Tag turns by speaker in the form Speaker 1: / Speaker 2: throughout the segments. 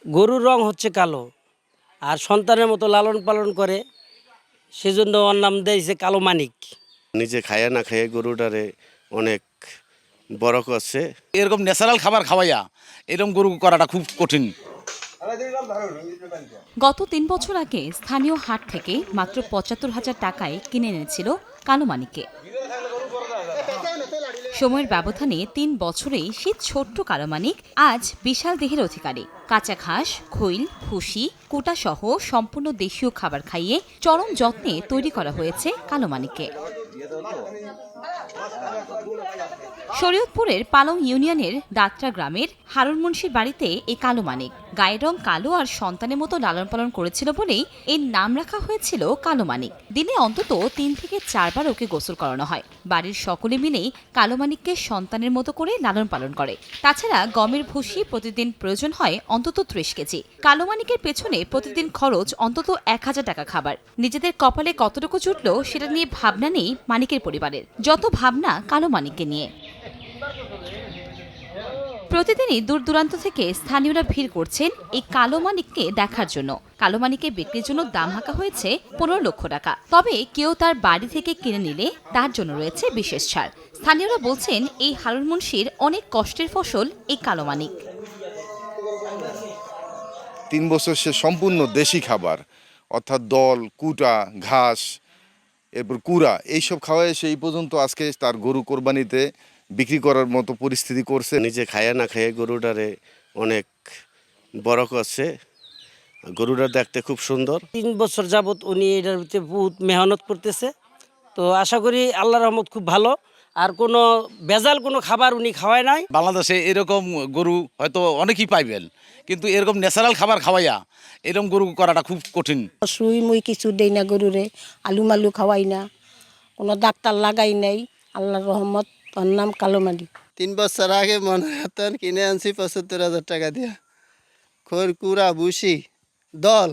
Speaker 1: গরুর রং হচ্ছে কালো, আর সন্তানের মতো লালন পালন করে, সেজন্য ওর নাম দিয়েছে কালো মানিক।
Speaker 2: নিজে খায়া না খাইয়ে গরুটারে অনেক বড় করছে।
Speaker 3: এরকম ন্যাচারাল খাবার খাওয়াইয়া এরকম গরু করাটা খুব কঠিন।
Speaker 4: গত ৩ বছর আগে স্থানীয় হাট থেকে মাত্র ৭৫,০০০ টাকায় কিনে এনেছিল কালো মানিককে। সময়ের ব্যবধানে ৩ বছরেই সেই ছোট্ট কালো মানিক আজ বিশাল দেহের অধিকারী। কাঁচা ঘাস, খৈল, ভুসি, কুটাসহ সম্পূর্ণ দেশীয় খাবার খাইয়ে চরম যত্নে তৈরি করা হয়েছে কালো মানিককে। শরীয়তপুরের পালং ইউনিয়নের দাত্রা গ্রামের হারুন মুন্সির বাড়িতে এই কালো মানিক গায়ের রং কালো আর সন্তানের মতো লালন পালন করেছিল বলেই এর নাম রাখা হয়েছিল কালো মানিক। দিনে অন্তত ৩ থেকে ৪ বার ওকে গোসল করানো হয়। বাড়ির সকলে মিলেই কালো মানিককে সন্তানের মতো করে লালন পালন করে। তাছাড়া গমের ভুসি প্রতিদিন প্রয়োজন হয় অন্তত ৩০ কেজি। কালো মানিকের পেছনে প্রতিদিন খরচ অন্তত ১,০০০ টাকা খাবার। নিজেদের কপালে কতটুকু জুটল সেটা নিয়ে ভাবনা নেই মানিকের পরিবারের, যত ভাবনা কালো মানিককে নিয়ে। প্রতিদিনই দূর দূরান্ত থেকে স্থানীয়রা ভিড় করছেন এই কালো মানিককে দেখার জন্য। কালো মানিকের বিক্রির জন্য দাম হাঁকা হয়েছে ১৫ লক্ষ টাকা। তবে কেউ তার বাড়ি থেকে কিনে নিলে তার জন্য রয়েছে বিশেষ ছাড়। স্থানীয়রা বলছেন এই হারুন মুন্সির অনেক কষ্টের ফসল এই কালো মানিক।
Speaker 5: ৩ বছর সে সম্পূর্ণ দেশি খাবার, অর্থাৎ দল, কুটা, ঘাস, এরপর কুড়া, এইসব খাওয়ায় সে এই পর্যন্ত আজকে তার গরু কোরবানিতে বিক্রি করার মতো পরিস্থিতি করছে।
Speaker 2: নিজে খায়া না খাইয়ে গরুটারে অনেক বড় করছে। গরুটা দেখতে খুব সুন্দর।
Speaker 1: ৩ বছর যাবৎ উনি এটার ভিতরে বহুত মেহনত করতেছে। তো আশা করি আল্লাহর রহমত খুব ভালো, আর কোনো ভেজাল কোনো খাবার উনি খাওয়ায় নাই।
Speaker 3: বাংলাদেশে এরকম গরু হয়তো অনেকেই পাইবেন, কিন্তু এরকম ন্যাচারাল খাবার খাওয়াইয়া এরকম গরু করাটা খুব কঠিন।
Speaker 6: সুই মুই কিছু দেই না গরুরে, আলু মালু খাওয়াই না, কোনো ডাক্তার লাগাই নাই। আল্লাহর রহমত, ওর নাম কালো মানিক।
Speaker 7: ৩ বছর আগে মনে হতেন কিনে আনছি ৭৫,০০০ টাকা দিয়ে। খোর, কুড়া, ভুসি, দল,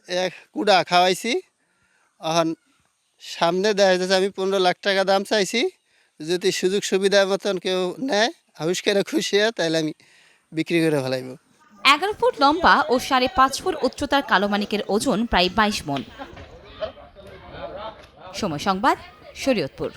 Speaker 7: এক কুড়া খাওয়াইছি। এখন সামনে দেখা যাচ্ছে আমি ১৫ লাখ টাকা দাম চাইছি। যদি সুযোগ সুবিধা মতন কেউ নেয়, হাউস করে খুশি হয়, তাহলে আমি বিক্রি করে ফেলাইব।
Speaker 4: ১১ ফুট লম্বা ও ৫.৫ ফুট উচ্চতার কালো মানিকের ওজন প্রায় ২২ মণ। সময় সংবাদ, শরীয়তপুর।